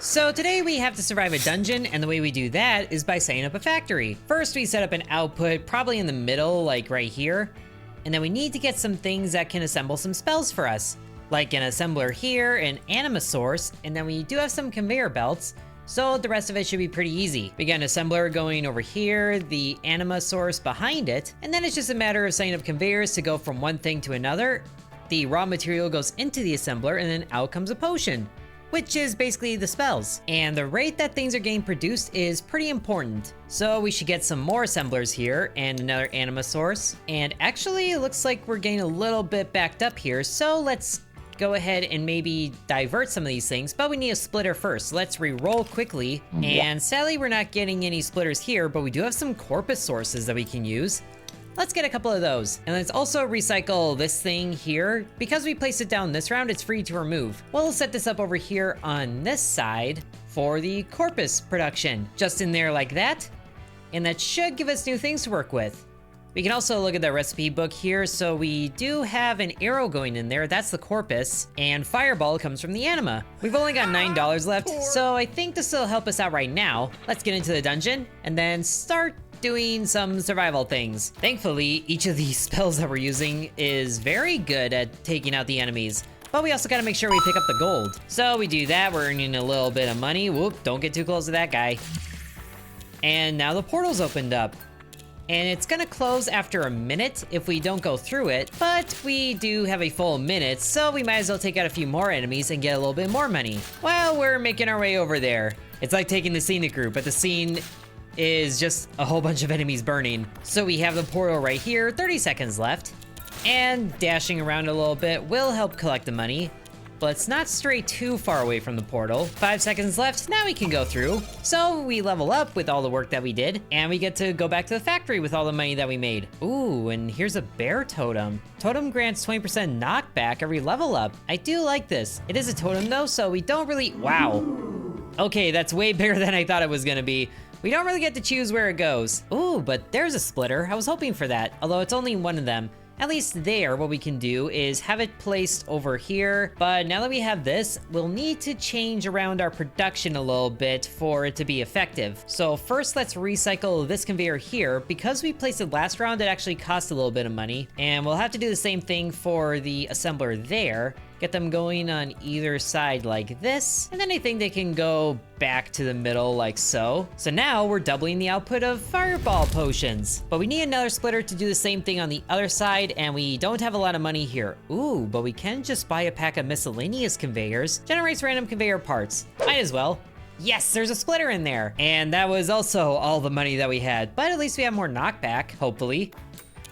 So today we have to survive a dungeon, and the way we do that is by setting up a factory. First we set up an output, probably in the middle, like right here. And then we need to get some things that can assemble some spells for us. Like an assembler here, an anima source, and then we do have some conveyor belts. So the rest of it should be pretty easy. We got an assembler going over here, the anima source behind it, and then it's just a matter of setting up conveyors to go from one thing to another. The raw material goes into the assembler and then out comes a potion, which is basically the spells. And the rate that things are getting produced is pretty important. So we should get some more assemblers here and another anima source. And actually it looks like we're getting a little bit backed up here, so let's go ahead and maybe divert some of these things, but we need a splitter first. So let's re-roll quickly. And sadly we're not getting any splitters here, but we do have some corpus sources that we can use. Let's get a couple of those. And let's also recycle this thing here. Because we placed it down this round, it's free to remove. We'll set this up over here on this side for the corpus production. Just in there like that. And that should give us new things to work with. We can also look at the recipe book here. So we do have an arrow going in there. That's the corpus. And fireball comes from the anima. We've only got $9 left. So I think this will help us out right now. Let's get into the dungeon and then start doing some survival things. Thankfully, each of these spells that we're using is very good at taking out the enemies, but we also gotta make sure we pick up the gold. So we do that, we're earning a little bit of money. Whoop, don't get too close to that guy. And now the portal's opened up. And it's gonna close after a minute if we don't go through it, but we do have a full minute, so we might as well take out a few more enemies and get a little bit more money while we're making our way over there. It's like taking the scenic route, but the scene is just a whole bunch of enemies burning. So we have the portal right here, 30 seconds left. And dashing around a little bit will help collect the money. But let's not stray too far away from the portal. 5 seconds left, now we can go through. So we level up with all the work that we did, and we get to go back to the factory with all the money that we made. Ooh, and here's a bear totem. Totem grants 20% knockback every level up. I do like this. It is a totem though, so we don't really, wow. Okay, that's way bigger than I thought it was gonna be. We don't really get to choose where it goes. Ooh, but there's a splitter. I was hoping for that, although it's only one of them. At least there, what we can do is have it placed over here. But now that we have this, we'll need to change around our production a little bit for it to be effective. So first, let's recycle this conveyor here. Because we placed it last round, it actually cost a little bit of money. And we'll have to do the same thing for the assembler there. Get them going on either side like this, and then I think they can go back to the middle like so. So now we're doubling the output of fireball potions. But we need another splitter to do the same thing on the other side, and we don't have a lot of money here. Ooh, but we can just buy a pack of miscellaneous conveyors. Generates random conveyor parts. Might as well. Yes, there's a splitter in there. And that was also all the money that we had, but at least we have more knockback, hopefully.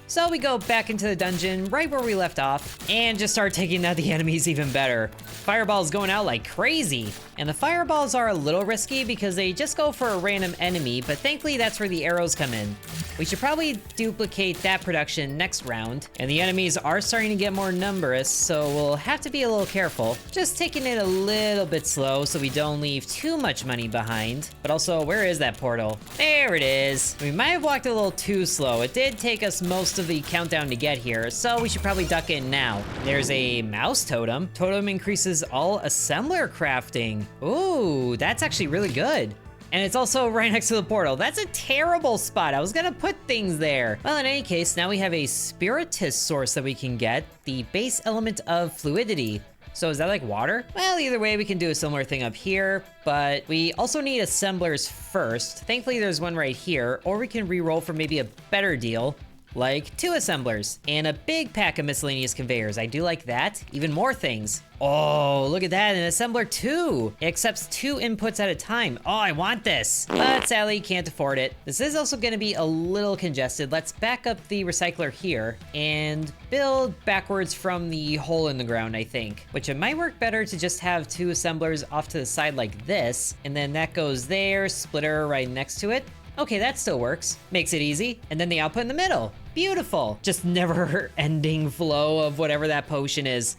So we go back into the dungeon right where we left off and just start taking out the enemies even better. Fireballs going out like crazy. And the fireballs are a little risky because they just go for a random enemy, but thankfully that's where the arrows come in. We should probably duplicate that production next round. And the enemies are starting to get more numerous, so we'll have to be a little careful. Just taking it a little bit slow so we don't leave too much money behind. But also, where is that portal? There it is. We might have walked a little too slow. It did take us most of the countdown to get here, so we should probably duck in now. There's a mouse totem. Totem increases all assembler crafting. Ooh, that's actually really good. And it's also right next to the portal. That's a terrible spot. I was gonna put things there. Well, in any case, now we have a spiritist source that we can get, the base element of fluidity. So is that like water? Well, either way, we can do a similar thing up here, but we also need assemblers first. Thankfully, there's one right here, or we can re-roll for maybe a better deal, like 2 assemblers and a big pack of miscellaneous conveyors. I do like that. Even more things. Oh, look at that, an assembler 2. It accepts 2 inputs at a time. Oh, I want this, but sadly can't afford it. This is also gonna be a little congested. Let's back up the recycler here and build backwards from the hole in the ground, I think. Which it might work better to just have 2 assemblers off to the side like this, and then that goes there, splitter right next to it. Okay, that still works. Makes it easy. And then the output in the middle. Beautiful. Just never-ending flow of whatever that potion is.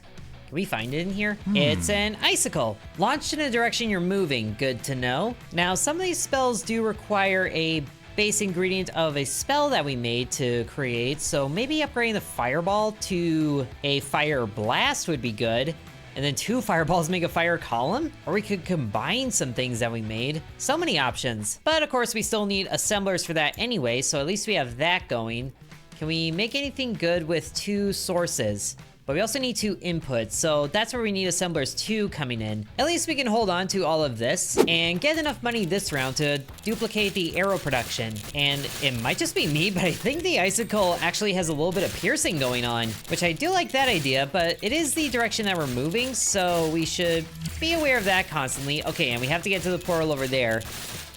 Can we find it in here? It's an icicle. Launched in a direction you're moving. Good to know. Now, some of these spells do require a base ingredient of a spell that we made to create, so maybe upgrading the fireball to a fire blast would be good. And then 2 fireballs make a fire column? Or we could combine some things that we made. So many options. But of course, we still need assemblers for that anyway, so at least we have that going. Can we make anything good with 2 sources? But we also need 2 inputs, so that's where we need assemblers 2 coming in. At least we can hold on to all of this and get enough money this round to duplicate the arrow production. And it might just be me, but I think the icicle actually has a little bit of piercing going on, which I do like that idea, but it is the direction that we're moving, so we should be aware of that constantly. Okay, and we have to get to the portal over there.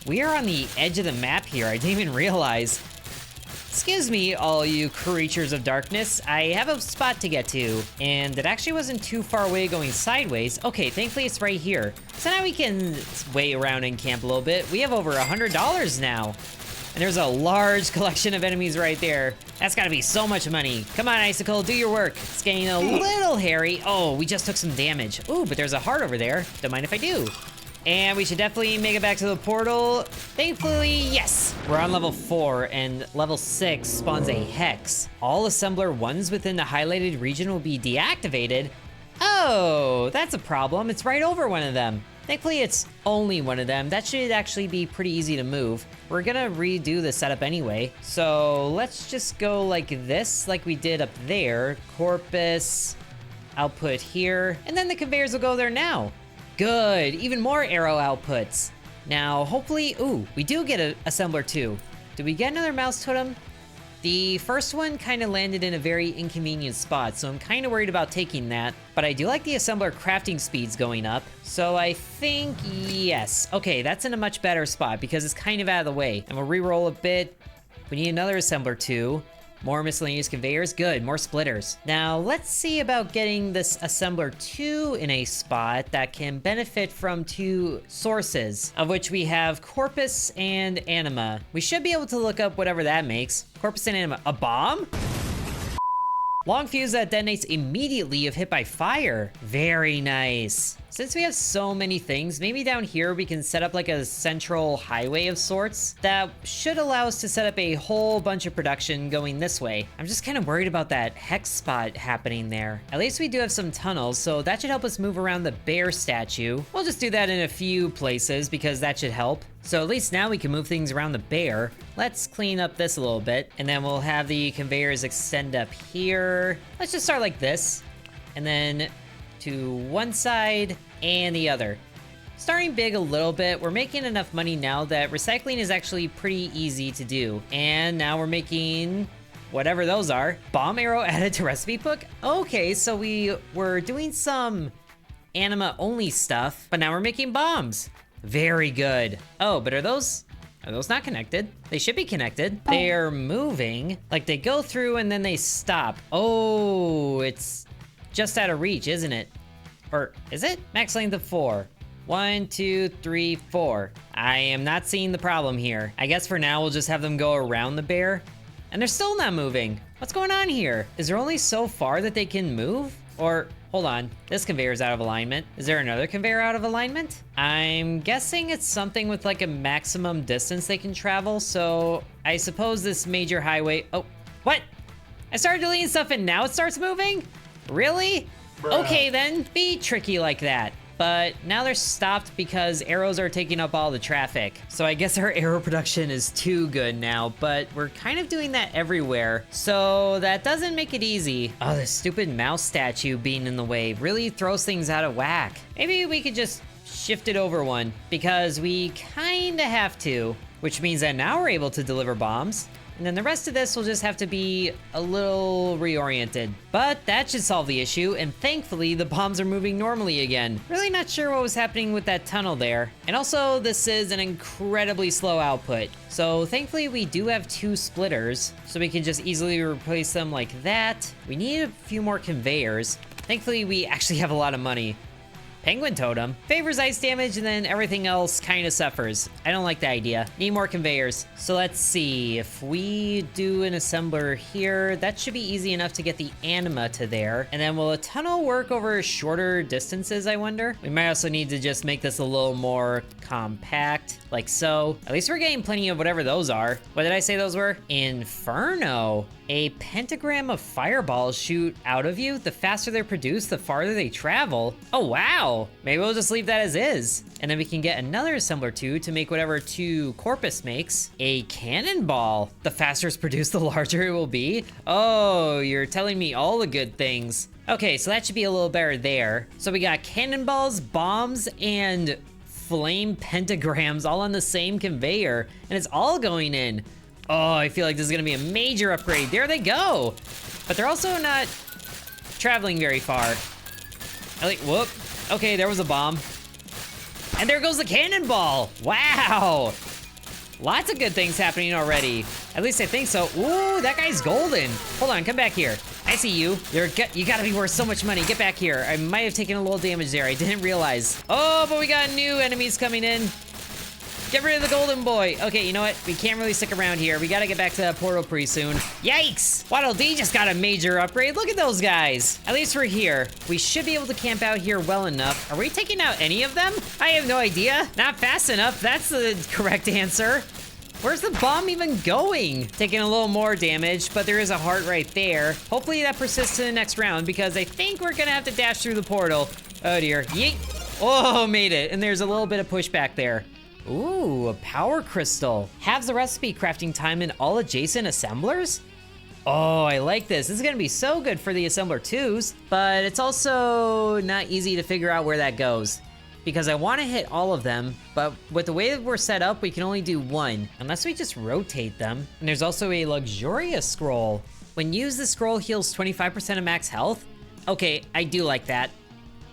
We are on the edge of the map here. I didn't even realize. Excuse me, all you creatures of darkness. I have a spot to get to, and it actually wasn't too far away going sideways. Okay, thankfully it's right here. So now we can wait around and camp a little bit. We have over $100 now. And there's a large collection of enemies right there. That's gotta be so much money. Come on, Icicle, do your work. It's getting a little hairy. Oh, we just took some damage. Ooh, but there's a heart over there. Don't mind if I do. And we should definitely make it back to the portal. Thankfully, yes! We're on level 4, and level 6 spawns a hex. All assembler 1s within the highlighted region will be deactivated. Oh, that's a problem. It's right over one of them. Thankfully, it's only one of them. That should actually be pretty easy to move. We're gonna redo the setup anyway. So let's just go like this, like we did up there. Corpus, output here, and then the conveyors will go there now. Good, even more arrow outputs. Now, hopefully, ooh, we do get an assembler 2. Did we get another mouse totem? The first one kind of landed in a very inconvenient spot, so I'm kind of worried about taking that. But I do like the assembler crafting speeds going up, so I think yes. Okay, that's in a much better spot because it's kind of out of the way. And we'll re-roll a bit. We need another assembler 2. More miscellaneous conveyors, good, more splitters. Now, let's see about getting this assembler 2 in a spot that can benefit from 2 sources, of which we have Corpus and Anima. We should be able to look up whatever that makes. Corpus and Anima, a bomb? Long fuse that detonates immediately if hit by fire. Very nice. Since we have so many things, maybe down here we can set up like a central highway of sorts that should allow us to set up a whole bunch of production going this way. I'm just kind of worried about that hex spot happening there. At least we do have some tunnels, so that should help us move around the bear statue. We'll just do that in a few places because that should help. So at least now we can move things around the bear. Let's clean up this a little bit, and then we'll have the conveyors extend up here. Let's just start like this, and then to one side and the other. Starting big a little bit, we're making enough money now that recycling is actually pretty easy to do. And now we're making whatever those are. Bomb arrow added to recipe book? Okay, so we were doing some anima only stuff, but now we're making bombs. Very good. Oh, but are those not connected? They should be connected. They are moving, like they go through and then they stop. Oh, it's just out of reach, isn't it? Or is it? Max length of 4. 1, 2, 3, 4. I am not seeing the problem here. I guess for now we'll just have them go around the bear. And they're still not moving. What's going on here? Is there only so far that they can move? Or, hold on, this conveyor's out of alignment. Is there another conveyor out of alignment? I'm guessing it's something with like a maximum distance they can travel, so I suppose this major highway... Oh, what? I started deleting stuff and now it starts moving? Really? Bruh. Okay then, be tricky like that. But now they're stopped because arrows are taking up all the traffic. So I guess our arrow production is too good now, but we're kind of doing that everywhere. So that doesn't make it easy. Oh, this stupid mouse statue being in the way really throws things out of whack. Maybe we could just shift it over one because we kind of have to, which means that now we're able to deliver bombs. And then the rest of this will just have to be a little reoriented. But that should solve the issue, and thankfully the bombs are moving normally again. Really not sure what was happening with that tunnel there. And also, this is an incredibly slow output. So thankfully we do have 2 splitters, so we can just easily replace them like that. We need a few more conveyors. Thankfully we actually have a lot of money. Penguin totem favors ice damage and then everything else kind of suffers. I don't like the idea. Need more conveyors. So let's see, if we do an assembler here, that should be easy enough to get the anima to there. And then will a tunnel work over shorter distances, I wonder? We might also need to just make this a little more compact, like so. At least we're getting plenty of whatever those are. What did I say those were? Inferno. A pentagram of fireballs shoot out of you. The faster they're produced, the farther they travel. Oh, wow. Maybe we'll just leave that as is. And then we can get another assembler 2 to make whatever 2 corpus makes. A cannonball. The faster it's produced, the larger it will be. Oh, you're telling me all the good things. Okay, so that should be a little better there. So we got cannonballs, bombs, and flame pentagrams all on the same conveyor. And it's all going in. Oh, I feel like this is gonna be a major upgrade. There they go. But they're also not traveling very far. Whoop. Okay, there was a bomb. And there goes the cannonball. Wow. Lots of good things happening already. At least I think so. Ooh, that guy's golden. Hold on, come back here. I see you. You gotta be worth so much money. Get back here. I might have taken a little damage there. I didn't realize. Oh, but we got new enemies coming in. Get rid of the golden boy. Okay, you know what? We can't really stick around here. We gotta get back to that portal pretty soon. Yikes! Waddle Dee just got a major upgrade. Look at those guys. At least we're here. We should be able to camp out here well enough. Are we taking out any of them? I have no idea. Not fast enough. That's the correct answer. Where's the bomb even going? Taking a little more damage, but there is a heart right there. Hopefully that persists to the next round because I think we're gonna have to dash through the portal. Oh dear. Yeet. Oh, made it. And there's a little bit of pushback there. Ooh, a power crystal. Halves the recipe crafting time in all adjacent assemblers? Oh, I like this. This is gonna be so good for the assembler 2s, but it's also not easy to figure out where that goes. Because I wanna hit all of them, but with the way that we're set up, we can only do one, unless we just rotate them. And there's also a luxurious scroll. When used, the scroll heals 25% of max health. Okay, I do like that.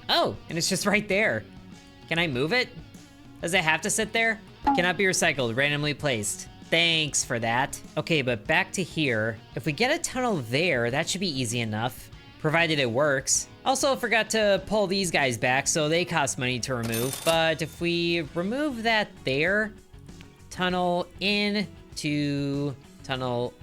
Oh, and it's just right there. Can I move it? Does it have to sit there? Cannot be recycled, randomly placed. Thanks for that. Okay, but back to here. If we get a tunnel there, that should be easy enough, provided it works. Also forgot to pull these guys back, so they cost money to remove. But if we remove that there, tunnel in to tunnel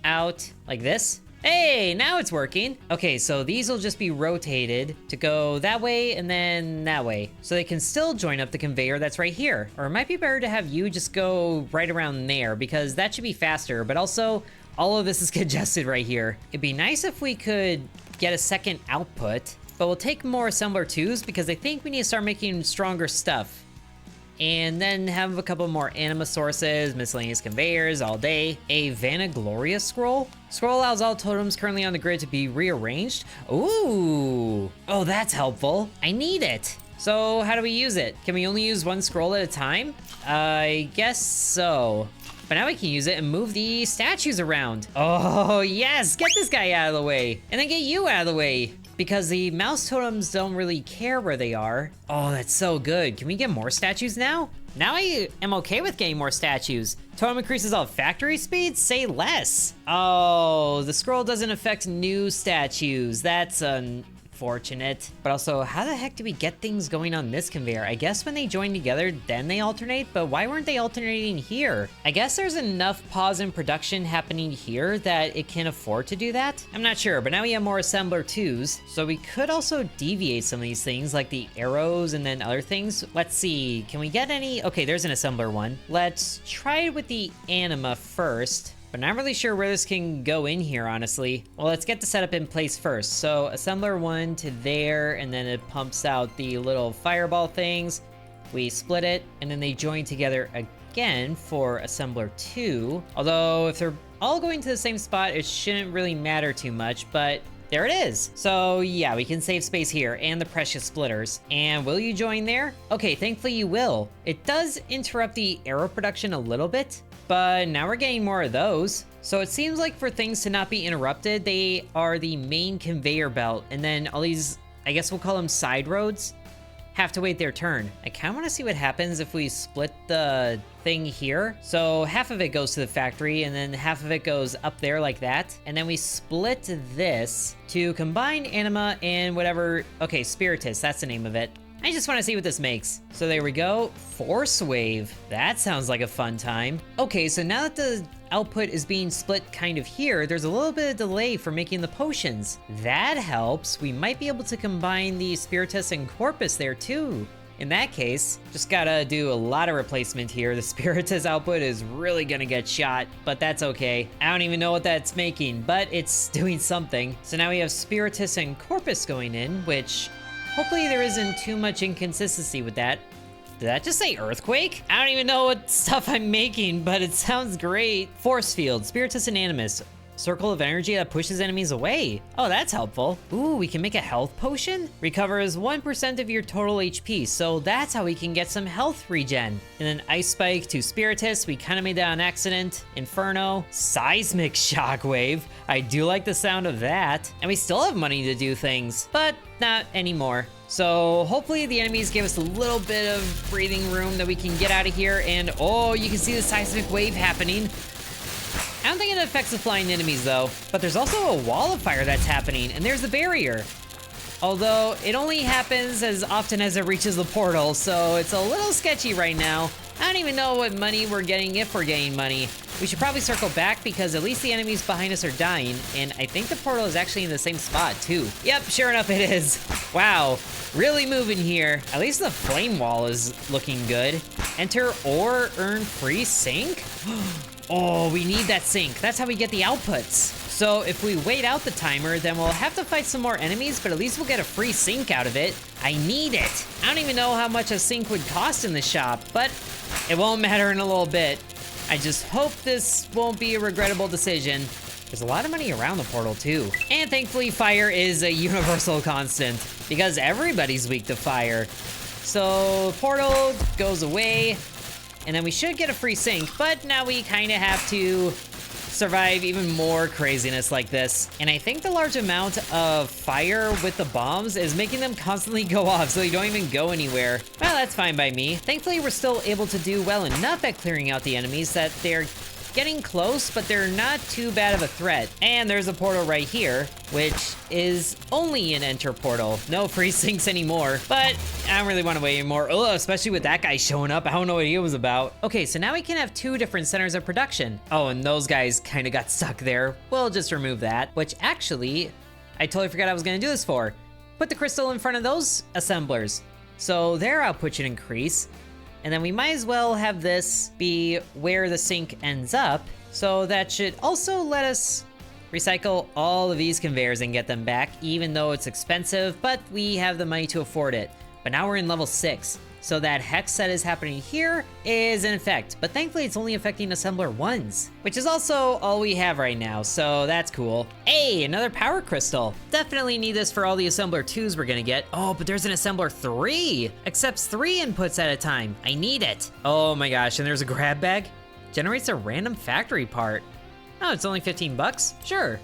out like this. Hey, now it's working. Okay, so these will just be rotated to go that way and then that way. So they can still join up the conveyor that's right here. Or it might be better to have you just go right around there because that should be faster, but also all of this is congested right here. It'd be nice if we could get a second output, but we'll take more assembler 2s because I think we need to start making stronger stuff. And then have a couple more anima sources, miscellaneous conveyors all day. A Vanagloria scroll. Scroll allows all totems currently on the grid to be rearranged. Ooh. Oh, that's helpful. I need it. So how do we use it? Can we only use one scroll at a time? I guess so. But now we can use it and move the statues around. Oh, yes. Get this guy out of the way. And then get you out of the way. Because the mouse totems don't really care where they are. Oh, that's so good. Can we get more statues now? Now I am okay with getting more statues. Totem increases all factory speeds? Say less. Oh, the scroll doesn't affect new statues. That's unfortunate. But also, how the heck do we get things going on this conveyor? I guess when they join together, then they alternate, but why weren't they alternating here? I guess there's enough pause in production happening here that it can afford to do that. I'm not sure, but now we have more assembler 2s, so we could also deviate some of these things, like the arrows and then other things. Let's see, can we get any? Okay, there's an assembler 1. Let's try it with the anima first. But not really sure where this can go in here, honestly. Well, let's get the setup in place first. So assembler 1 to there, and then it pumps out the little fireball things. We split it, and then they join together again for assembler 2. Although if they're all going to the same spot, it shouldn't really matter too much, but there it is. So yeah, we can save space here and the precious splitters. And will you join there? Okay, thankfully you will. It does interrupt the arrow production a little bit, but now we're getting more of those. So it seems like for things to not be interrupted, they are the main conveyor belt, and then all these, I guess we'll call them side roads, have to wait their turn. I kind of want to see what happens if we split the thing here. So half of it goes to the factory, and then half of it goes up there like that. And then we split this to combine anima and whatever. Okay, spiritus, that's the name of it. I just want to see what this makes. So there we go. Force wave. That sounds like a fun time. Okay, so now that the output is being split kind of here, there's a little bit of delay for making the potions. That helps. We might be able to combine the spiritus and corpus there too. In that case, just gotta do a lot of replacement here. The Spiritus output is really gonna get shot, but that's okay. I don't even know what that's making, but it's doing something. So now we have Spiritus and Corpus going in, which hopefully there isn't too much inconsistency with that. Did that just say earthquake? I don't even know what stuff I'm making, but it sounds great. Force field, Spiritus and Animus. Circle of energy that pushes enemies away. Oh, that's helpful. Ooh, we can make a health potion? Recovers 1% of your total HP, so that's how we can get some health regen. And then Ice Spike to Spiritus, we kind of made that on accident. Inferno, Seismic Shockwave. I do like the sound of that. And we still have money to do things, but not anymore. So hopefully the enemies give us a little bit of breathing room that we can get out of here. And oh, you can see the seismic wave happening. I don't think it affects the flying enemies though, but there's also a wall of fire that's happening, and there's the barrier. Although it only happens as often as it reaches the portal, so it's a little sketchy right now. I don't even know what money we're getting, if we're getting money. We should probably circle back because at least the enemies behind us are dying, and I think the portal is actually in the same spot too. Yep, sure enough it is. Wow, really moving here. At least the flame wall is looking good. Enter or earn free sync? Oh, we need that sync. That's how we get the outputs. So if we wait out the timer, then we'll have to fight some more enemies, but at least we'll get a free sync out of it. I need it. I don't even know how much a sync would cost in the shop, but it won't matter in a little bit. I just hope this won't be a regrettable decision. There's a lot of money around the portal too. And thankfully fire is a universal constant because everybody's weak to fire. So portal goes away. And then we should get a free sync, but now we kind of have to survive even more craziness like this. And I think the large amount of fire with the bombs is making them constantly go off, so you don't even go anywhere. Well, that's fine by me. Thankfully, we're still able to do well enough at clearing out the enemies that they're getting close, but they're not too bad of a threat. And there's a portal right here, which is only an enter portal. No free syncs anymore, but I don't really want to wait anymore. Ugh, especially with that guy showing up. I don't know what he was about. Okay, so now we can have 2 different centers of production. Oh, and those guys kind of got stuck there. We'll just remove that, which actually, I totally forgot I was gonna do this for. Put the crystal in front of those assemblers, so their output should increase. And then we might as well have this be where the sync ends up. So that should also let us recycle all of these conveyors and get them back, even though it's expensive, but we have the money to afford it. But now we're in level 6. So that hex that is happening here is in effect, but thankfully it's only affecting assembler 1s, which is also all we have right now, so that's cool. Hey, another power crystal. Definitely need this for all the assembler 2s we're gonna get. Oh, but there's an assembler 3. Accepts 3 inputs at a time. I need it. Oh my gosh, and there's a grab bag. Generates a random factory part. Oh, it's only 15 bucks? Sure.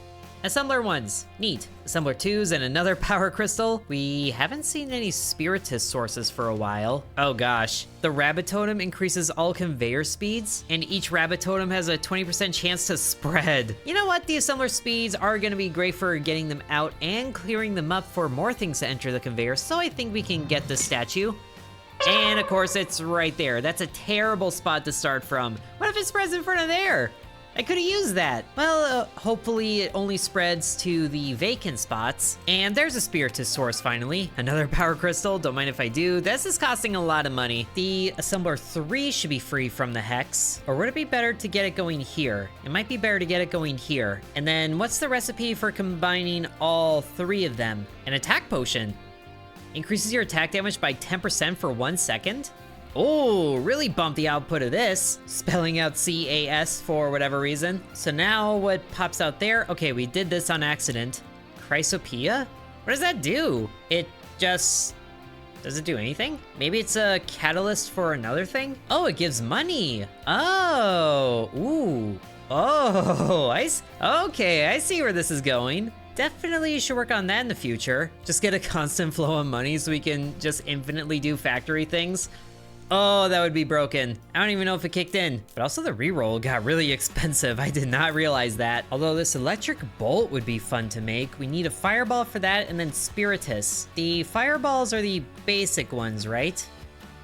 Assembler 1s, neat. Assembler 2s and another power crystal. We haven't seen any Spiritus sources for a while. Oh gosh. The rabbit totem increases all conveyor speeds, and each rabbit totem has a 20% chance to spread. You know what? The assembler speeds are gonna be great for getting them out and clearing them up for more things to enter the conveyor, so I think we can get this statue. And of course, it's right there. That's a terrible spot to start from. What if it spreads in front of there? I could have used that. Well, hopefully it only spreads to the vacant spots. And there's a Spiritus source finally. Another power crystal, don't mind if I do. This is costing a lot of money. The assembler 3 should be free from the hex. Or would it be better to get it going here? It might be better to get it going here. And then what's the recipe for combining all 3 of them? An attack potion. Increases your attack damage by 10% for 1 second. Oh, really bumped the output of this, spelling out CAS for whatever reason. So now what pops out there? Okay, we did this on accident. Chrysopia? What does that do? It just... does it do anything? Maybe it's a catalyst for another thing? Oh, it gives money. Oh, ooh. Oh, okay, I see where this is going. Definitely should work on that in the future. Just get a constant flow of money so we can just infinitely do factory things. Oh, that would be broken. I don't even know if it kicked in. But also the reroll got really expensive. I did not realize that. Although this electric bolt would be fun to make. We need a fireball for that and then Spiritus. The fireballs are the basic ones, right?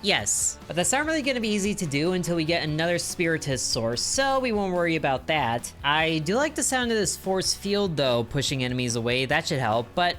Yes, but that's not really gonna be easy to do until we get another Spiritus source, so we won't worry about that. I do like the sound of this force field though, pushing enemies away. That should help, but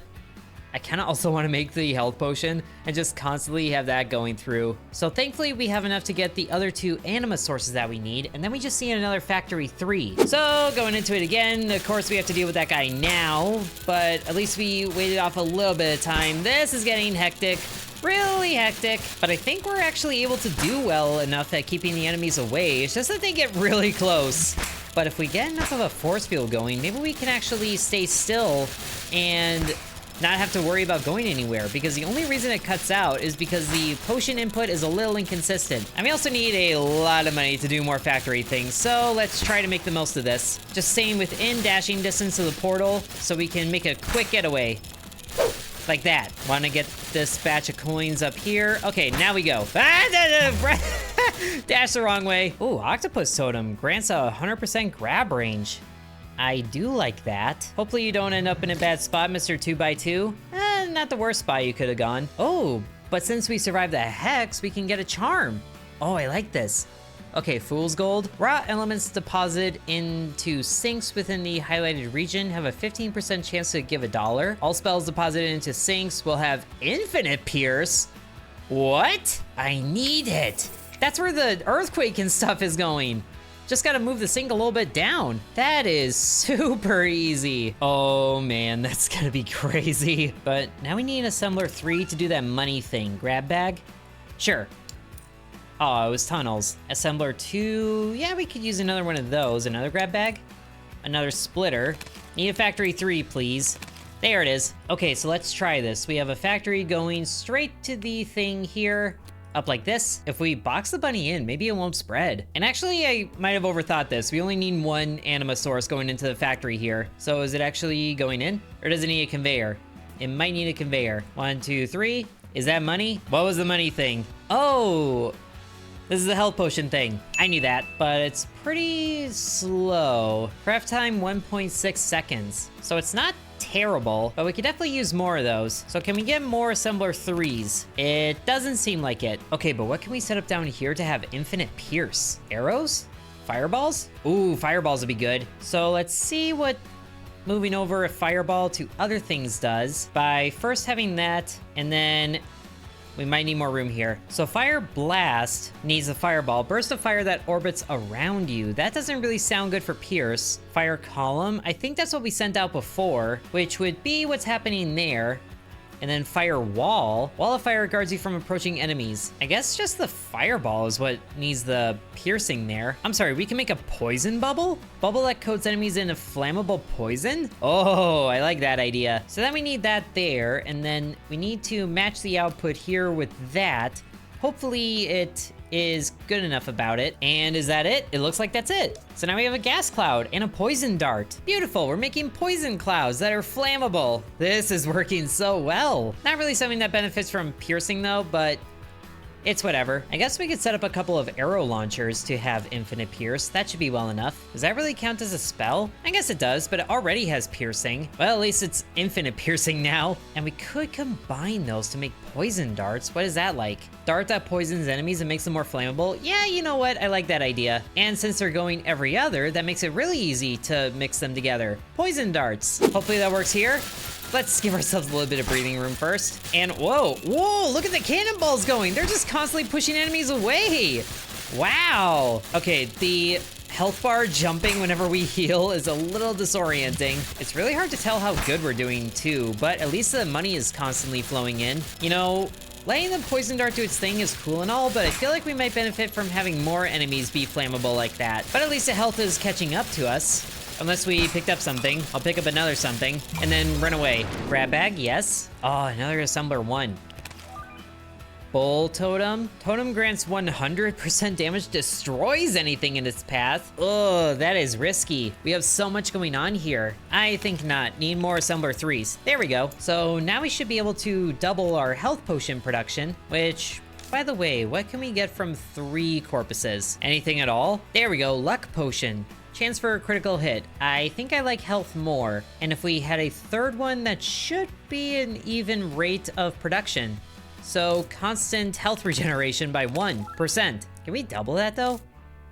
I kind of also want to make the health potion and just constantly have that going through. So thankfully we have enough to get the other 2 anima sources that we need, and then we just need another factory 3. So going into it again, of course we have to deal with that guy now, but at least we waited off a little bit of time. This is getting hectic. Really hectic, but I think we're actually able to do well enough at keeping the enemies away. It's just that they get really close. But if we get enough of a force field going, maybe we can actually stay still and not have to worry about going anywhere, because the only reason it cuts out is because the potion input is a little inconsistent. And we also need a lot of money to do more factory things, so let's try to make the most of this. Just staying within dashing distance of the portal so we can make a quick getaway. Like that. Want to get this batch of coins up here. Okay, now we go. Dash the wrong way. Ooh, octopus totem grants a 100% grab range. I do like that. Hopefully you don't end up in a bad spot, Mr. 2x2. Not the worst spot you could have gone. Oh, but since we survived the hex, we can get a charm. Oh, I like this. Okay, Fool's Gold. Raw elements deposited into sinks within the highlighted region have a 15% chance to give $1. All spells deposited into sinks will have infinite pierce. What? I need it. That's where the earthquake and stuff is going. Just gotta move the sink a little bit down. That is super easy. Oh man, that's gonna be crazy. But now we need Assembler 3 to do that money thing. Grab bag? Sure. Oh, it was tunnels. Assembler 2, yeah, we could use another one of those. Another grab bag? Another splitter. Need a factory 3, please. There it is. Okay, so let's try this. We have a factory going straight to the thing here. Up like this. If we box the bunny in, maybe it won't spread. And actually, I might have overthought this. We only need 1 anima source going into the factory here. So is it actually going in? Or does it need a conveyor? It might need a conveyor. 1, 2, 3. Is that money? What was the money thing? Oh, this is the health potion thing. I knew that, but it's pretty slow. Craft time 1.6 seconds. So it's not terrible, but we could definitely use more of those. So can we get more assembler 3s? It doesn't seem like it. Okay, but what can we set up down here to have infinite pierce? Arrows? Fireballs? Ooh, fireballs would be good. So let's see what moving over a fireball to other things does by first having that, and then we might need more room here. So Fire Blast needs a fireball. Burst of fire that orbits around you. That doesn't really sound good for Pierce. Fire Column, I think that's what we sent out before, which would be what's happening there. And then Fire Wall. Wall of fire guards you from approaching enemies. I guess just the fireball is what needs the piercing there. I'm sorry, we can make a poison bubble? Bubble that coats enemies in a flammable poison? Oh, I like that idea. So then we need that there, and then we need to match the output here with that. Hopefully it is good enough about it. And is that it? It looks like that's it. So now we have a gas cloud and a poison dart. Beautiful, we're making poison clouds that are flammable. This is working so well. Not really something that benefits from piercing though, but it's whatever. I guess we could set up a couple of arrow launchers to have infinite pierce. That should be well enough. Does that really count as a spell? I guess it does, but it already has piercing. Well, at least it's infinite piercing now. And we could combine those to make poison darts. What is that like? Dart that poisons enemies and makes them more flammable? Yeah, you know what? I like that idea. And since they're going every other, that makes it really easy to mix them together. Poison darts. Hopefully that works here. Let's give ourselves a little bit of breathing room first. And whoa, look at the cannonballs going. They're just constantly pushing enemies away. Wow. Okay, the health bar jumping whenever we heal is a little disorienting. It's really hard to tell how good we're doing too, but at least the money is constantly flowing in. You know, letting the poison dart do its thing is cool and all, but I feel like we might benefit from having more enemies be flammable like that. But at least the health is catching up to us. Unless we picked up something. I'll pick up another something and then run away. Grab bag, yes. Oh, another assembler 1. Bull totem. Totem grants 100% damage, destroys anything in its path. Ugh, that is risky. We have so much going on here. I think not. Need more assembler 3s. There we go. So now we should be able to double our health potion production, which, by the way, what can we get from 3 corpuses? Anything at all? There we go, luck potion. Chance for a critical hit. I think I like health more. And if we had a 3rd one, that should be an even rate of production. So constant health regeneration by 1%. Can we double that though?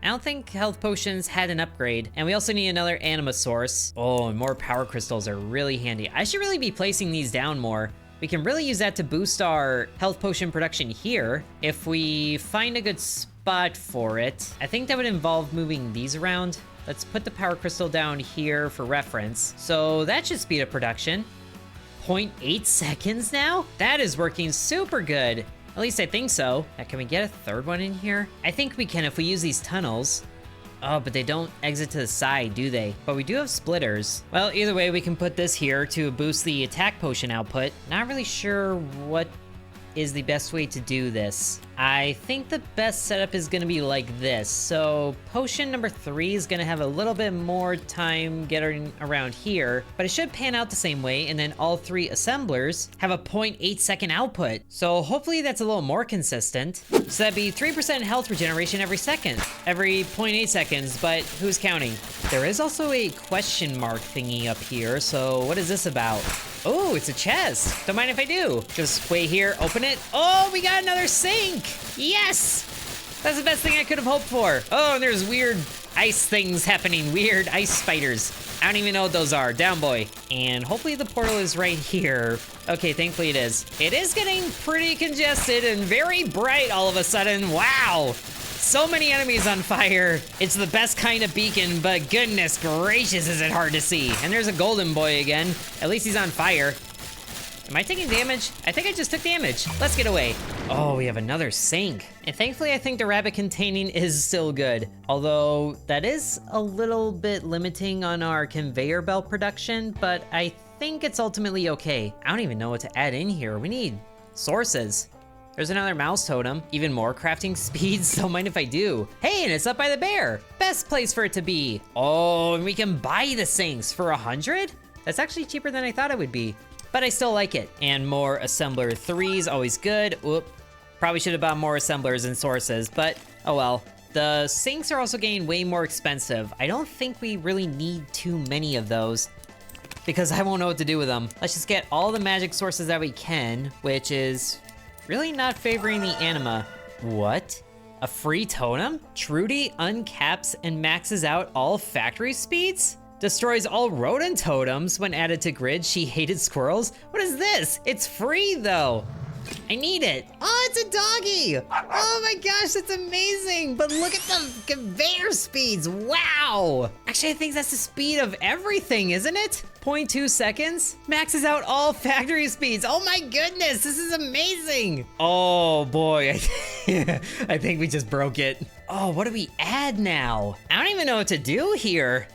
I don't think health potions had an upgrade. And we also need another anima source. Oh, and more power crystals are really handy. I should really be placing these down more. We can really use that to boost our health potion production here if we find a good spot for it. I think that would involve moving these around. Let's put the power crystal down here for reference. So that should speed up production. 0.8 seconds now? That is working super good. At least I think so. Now, can we get a third one in here? I think we can if we use these tunnels. Oh, but they don't exit to the side, do they? But we do have splitters. Well, either way, we can put this here to boost the attack potion output. Not really sure what is the best way to do this. I think the best setup is gonna be like this. So potion number 3 is gonna have a little bit more time getting around here, but it should pan out the same way, and then all 3 assemblers have a 0.8 second output. So hopefully that's a little more consistent. So that'd be 3% health regeneration every second, every 0.8 seconds, but who's counting? There is also a question mark thingy up here, so what is this about? Oh, it's a chest. Don't mind if I do. Just wait here, open it. Oh, we got another sink. Yes! That's the best thing I could have hoped for. Oh, and there's weird ice things happening. Weird ice spiders. I don't even know what those are. Down, boy. And hopefully the portal is right here. Okay, thankfully it is. It is getting pretty congested and very bright all of a sudden. Wow! So many enemies on fire. It's the best kind of beacon, but goodness gracious, is it hard to see. And there's a golden boy again. At least he's on fire. Am I taking damage? I think I just took damage. Let's get away. Oh, we have another sink. And thankfully, I think the rabbit containing is still good. Although, that is a little bit limiting on our conveyor belt production, but I think it's ultimately okay. I don't even know what to add in here. We need sources. There's another mouse totem. Even more crafting speeds, don't mind if I do. Hey, and it's up by the bear. Best place for it to be. Oh, and we can buy the sinks for 100? That's actually cheaper than I thought it would be. But I still like it. And more assembler 3s, always good. Whoop, probably should have bought more assemblers and sources, but oh well. The sinks are also getting way more expensive. I don't think we really need too many of those because I won't know what to do with them. Let's just get all the magic sources that we can, which is really not favoring the anima. What? A free totem? Trudy uncaps and maxes out all factory speeds? Destroys all rodent totems when added to grid. She hated squirrels. What is this? It's free though. I need it. Oh, it's a doggy. Oh my gosh, that's amazing. But look at the conveyor speeds. Wow. Actually, I think that's the speed of everything, isn't it? 0.2 seconds. Maxes out all factory speeds. Oh my goodness, this is amazing. Oh boy, I think we just broke it. Oh, what do we add now? I don't even know what to do here.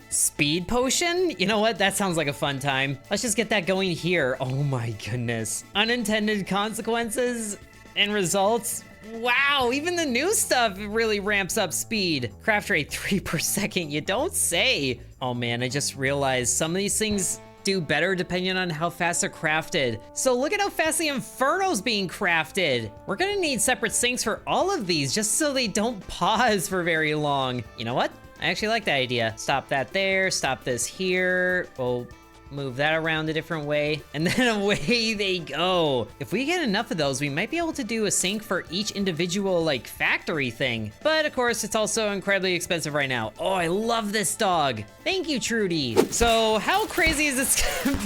Speed potion? You know what? That sounds like a fun time. Let's just get that going here. Oh my goodness. Unintended consequences and results. Wow, even the new stuff really ramps up speed. Craft rate 3 per second, you don't say. Oh man, I just realized some of these things do better depending on how fast they're crafted. So look at how fast the Inferno's being crafted. We're gonna need separate sinks for all of these just so they don't pause for very long. You know what? I actually like that idea. Stop that there, stop this here. We'll move that around a different way, and then away they go. If we get enough of those, we might be able to do a sink for each individual, like, factory thing. But of course, it's also incredibly expensive right now. Oh, I love this dog. Thank you, Trudy. So how crazy is this gonna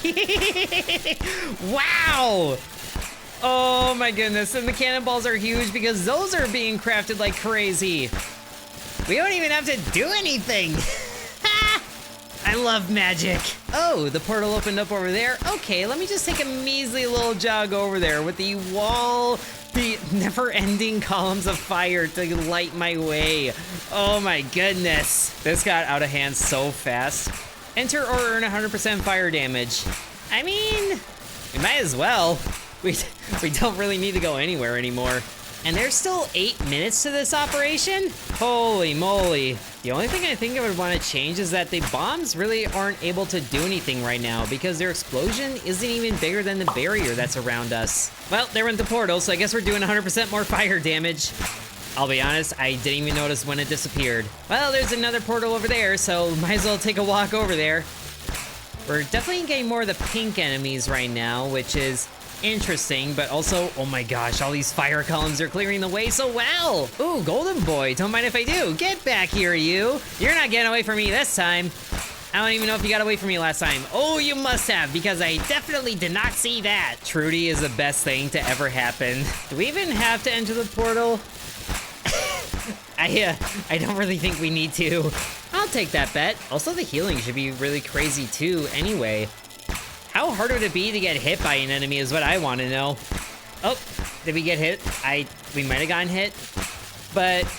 be? Wow. Oh my goodness, and the cannonballs are huge because those are being crafted like crazy. We don't even have to do anything. I love magic. Oh, the portal opened up over there. Okay, let me just take a measly little jog over there with the wall, the never-ending columns of fire to light my way. Oh my goodness. This got out of hand so fast. Enter or earn 100% fire damage. I mean, we might as well. We don't really need to go anywhere anymore. And there's still 8 minutes to this operation? Holy moly. The only thing I think I would want to change is that the bombs really aren't able to do anything right now because their explosion isn't even bigger than the barrier that's around us. Well, there went the portal, so I guess we're doing 100% more fire damage. I'll be honest, I didn't even notice when it disappeared. Well, there's another portal over there, so might as well take a walk over there. We're definitely getting more of the pink enemies right now, which is interesting, but also, oh my gosh, all these fire columns are clearing the way so well. Ooh, golden boy, don't mind if I do. Get back here, you. You're not getting away from me this time. I don't even know if you got away from me last time. Oh, you must have, because I definitely did not see that. Trudy is the best thing to ever happen. Do we even have to enter the portal? I don't really think we need to. I'll take that bet. Also, the healing should be really crazy too anyway. How hard would it be to get hit by an enemy is what I want to know. Oh, did we get hit? We might have gotten hit. But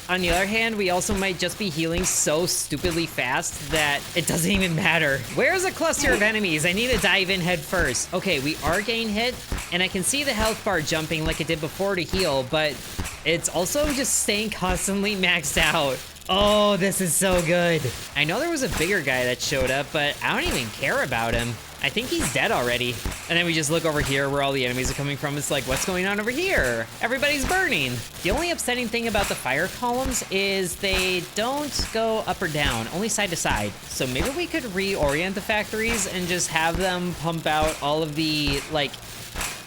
on the other hand, we also might just be healing so stupidly fast that it doesn't even matter. Where's a cluster of enemies? I need to dive in head first. Okay, we are getting hit, and I can see the health bar jumping like it did before to heal, but it's also just staying constantly maxed out. Oh, this is so good. I know there was a bigger guy that showed up, but I don't even care about him. I think he's dead already. And then we just look over here where all the enemies are coming from. It's like, what's going on over here? Everybody's burning. The only upsetting thing about the fire columns is they don't go up or down, only side to side. So maybe we could reorient the factories and just have them pump out all of the, like,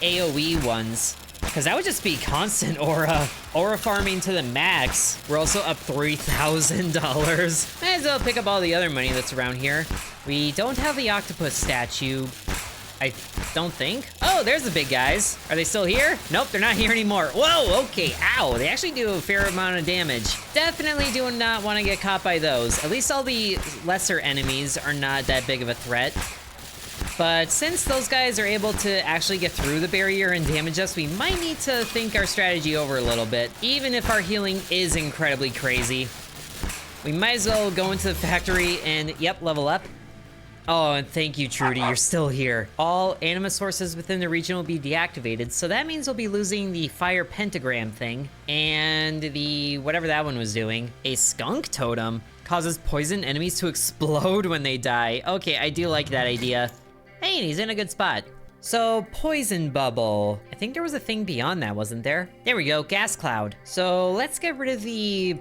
AoE ones. Because that would just be constant aura farming to the max. We're also up $3,000. Might as well pick up all the other money that's around here. We don't have the octopus statue, I don't think. Oh, there's the big guys. Are they still here? Nope, they're not here anymore. Whoa, okay, ow. They actually do a fair amount of damage. Definitely do not want to get caught by those. At least all the lesser enemies are not that big of a threat. But since those guys are able to actually get through the barrier and damage us, we might need to think our strategy over a little bit, even if our healing is incredibly crazy. We might as well go into the factory and, yep, level up. Oh, and thank you, Trudy, you're still here. All anima sources within the region will be deactivated, so that means we'll be losing the fire pentagram thing, and the, whatever that one was doing. A skunk totem causes poison enemies to explode when they die. Okay, I do like that idea. Hey, and he's in a good spot. So, poison bubble. I think there was a thing beyond that, wasn't there? There we go, gas cloud. So let's get rid of the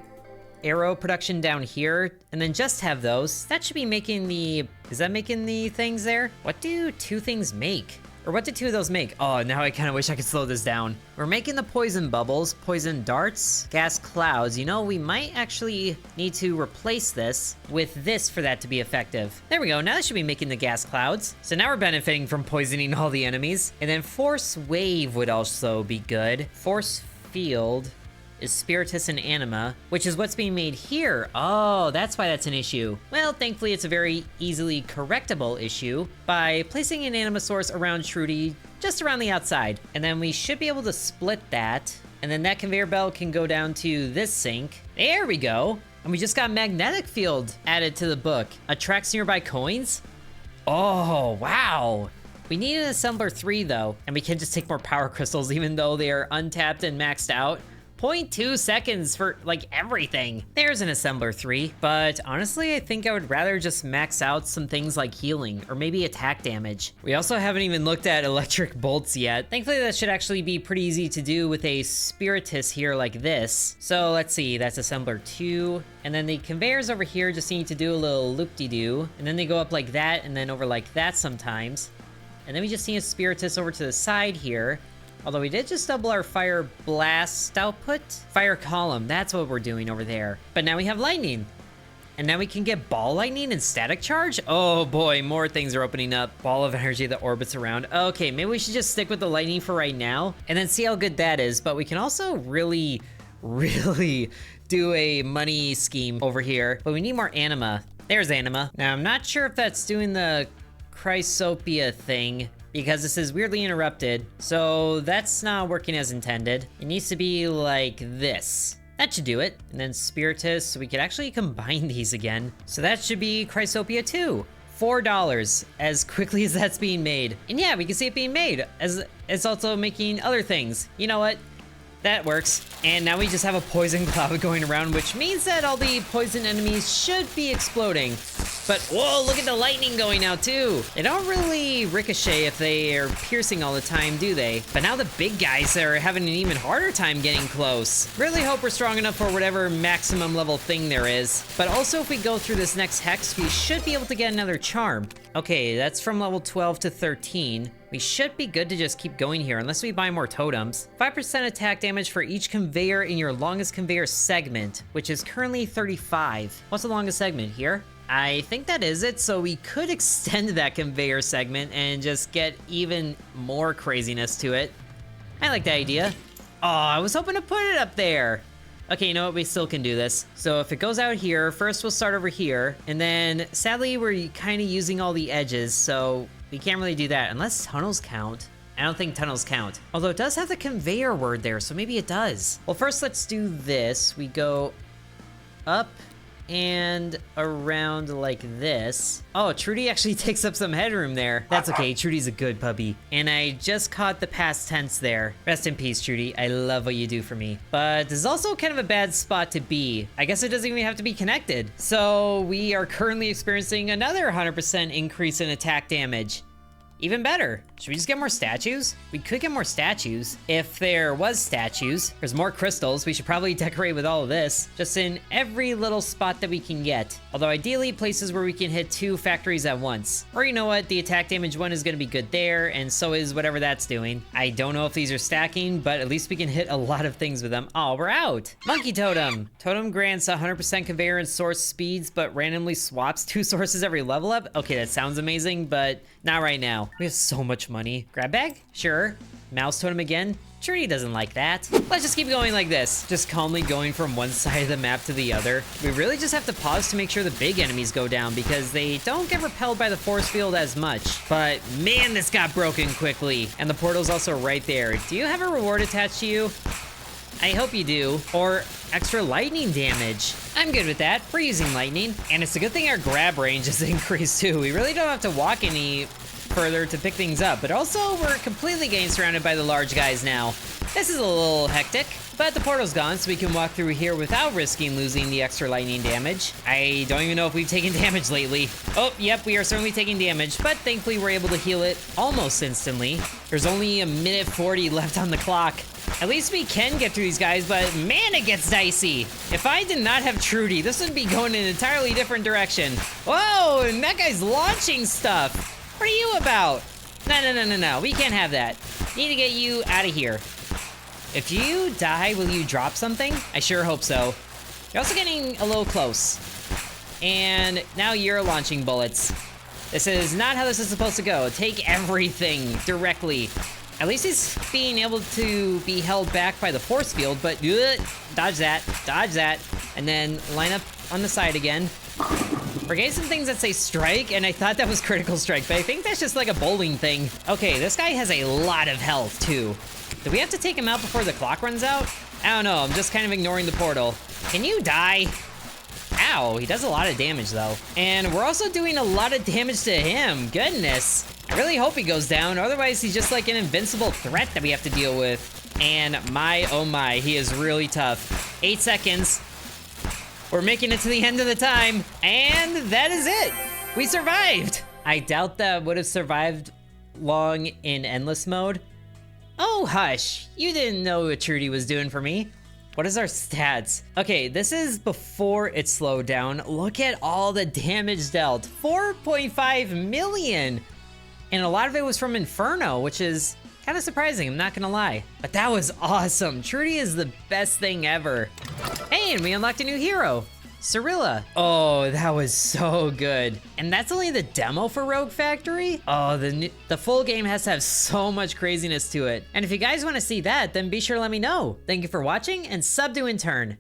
arrow production down here, and then just have those. That should be making the, is that making the things there? What do two things make? Or what did two of those make? Oh, now I kind of wish I could slow this down. We're making the poison bubbles, poison darts, gas clouds. You know, we might actually need to replace this with this for that to be effective. There we go, now that should be making the gas clouds. So now we're benefiting from poisoning all the enemies. And then force wave would also be good. Force field is spiritus and anima, which is what's being made here. Oh, that's why that's an issue. Well, thankfully it's a very easily correctable issue by placing an anima source around Trudy, just around the outside. And then we should be able to split that, and then that conveyor belt can go down to this sink. There we go. And we just got magnetic field added to the book. Attracts nearby coins? Oh, wow. We need an assembler 3 though, and we can just take more power crystals even though they are untapped and maxed out. 0.2 seconds for, like, everything. There's an assembler 3, but honestly, I think I would rather just max out some things like healing, or maybe attack damage. We also haven't even looked at electric bolts yet. Thankfully, that should actually be pretty easy to do with a spiritus here like this. So let's see, that's assembler 2, and then the conveyors over here just need to do a little loop-de-doo, and then they go up like that, and then over like that sometimes. And then we just need a spiritus over to the side here. Although we did just double our fire blast output. Fire column, that's what we're doing over there. But now we have lightning. And now we can get ball lightning and static charge? Oh boy, more things are opening up. Ball of energy that orbits around. Okay, maybe we should just stick with the lightning for right now and then see how good that is. But we can also really do a money scheme over here. But we need more anima. There's anima. Now, I'm not sure if that's doing the Chrysopia thing, because this is weirdly interrupted, so that's not working as intended. It needs to be like this. That should do it. And then Spiritus, so we could actually combine these again. So that should be Chrysopia 2. $4 as quickly as that's being made. And yeah, we can see it being made as it's also making other things. You know what? That works. And now we just have a poison cloud going around, which means that all the poison enemies should be exploding. But whoa, look at the lightning going out too. They don't really ricochet if they are piercing all the time, do they? But now the big guys are having an even harder time getting close. Really hope we're strong enough for whatever maximum level thing there is. But also if we go through this next hex, we should be able to get another charm. Okay, that's from level 12 to 13. We should be good to just keep going here unless we buy more totems. 5% attack damage for each conveyor in your longest conveyor segment, which is currently 35. What's the longest segment here? I think that is it, so we could extend that conveyor segment and just get even more craziness to it. I like that idea. Oh, I was hoping to put it up there. Okay, you know what? We still can do this. So if it goes out here, first we'll start over here, and then sadly we're kind of using all the edges, so we can't really do that unless tunnels count. I don't think tunnels count. Although it does have the conveyor word there, so maybe it does. Well, first let's do this. We go up and around like this. Oh, Trudy actually takes up some headroom there. That's okay, Trudy's a good puppy. And I just caught the past tense there. Rest in peace, Trudy. I love what you do for me. But this is also kind of a bad spot to be. I guess it doesn't even have to be connected. So we are currently experiencing another 100% increase in attack damage. Even better. Should we just get more statues? We could get more statues. If there was statues, there's more crystals. We should probably decorate with all of this, just in every little spot that we can get. Although ideally, places where we can hit 2 factories at once. Or you know what? The attack damage one is gonna be good there, and so is whatever that's doing. I don't know if these are stacking, but at least we can hit a lot of things with them. Oh, we're out. Monkey Totem. Totem grants 100% conveyor and source speeds, but randomly swaps 2 sources every level up. Okay, that sounds amazing, but not right now. We have so much money. Grab bag? Sure. Mouse totem again? Trudy doesn't like that. Let's just keep going like this. Just calmly going from one side of the map to the other. We really just have to pause to make sure the big enemies go down because they don't get repelled by the force field as much. But man, this got broken quickly. And the portal's also right there. Do you have a reward attached to you? I hope you do. Or extra lightning damage. I'm good with that. We're using lightning. And it's a good thing our grab range is increased too. We really don't have to walk any further to pick things up, but also we're completely getting surrounded by the large guys now. This is a little hectic, but the portal's gone, so we can walk through here without risking losing the extra lightning damage. I don't even know if we've taken damage lately. Oh, yep, we are certainly taking damage, but thankfully we're able to heal it almost instantly. There's only a minute 40 left on the clock. At least we can get through these guys, but man, it gets dicey. If I did not have Trudy, this would be going in an entirely different direction. Whoa, and that guy's launching stuff. What are you about? No. We can't have that. Need to get you out of here. If you die, will you drop something? I sure hope so. You're also getting a little close. And now you're launching bullets. This is not how this is supposed to go. Take everything directly. At least he's being able to be held back by the force field, but dodge that, and then line up on the side again. We're getting some things that say strike, and I thought that was critical strike, but I think that's just like a bowling thing. Okay, this guy has a lot of health, too. Do we have to take him out before the clock runs out? I don't know, I'm just kind of ignoring the portal. Can you die? Ow, he does a lot of damage, though. And we're also doing a lot of damage to him. Goodness. I really hope he goes down, otherwise he's just like an invincible threat that we have to deal with. And my, oh my, he is really tough. 8 seconds. We're making it to the end of the time, and that is it. We survived. I doubt that would have survived long in endless mode. Oh, hush. You didn't know what Trudy was doing for me. What is our stats? Okay, this is before it slowed down. Look at all the damage dealt. 4.5 million. And a lot of it was from Inferno, which is kind of surprising, I'm not gonna lie. But that was awesome. Trudy is the best thing ever. Hey, and we unlocked a new hero, Cirilla. Oh, that was so good. And that's only the demo for Rogue Factory? Oh, the full game has to have so much craziness to it. And if you guys wanna see that, then be sure to let me know. Thank you for watching, and sub to Intern.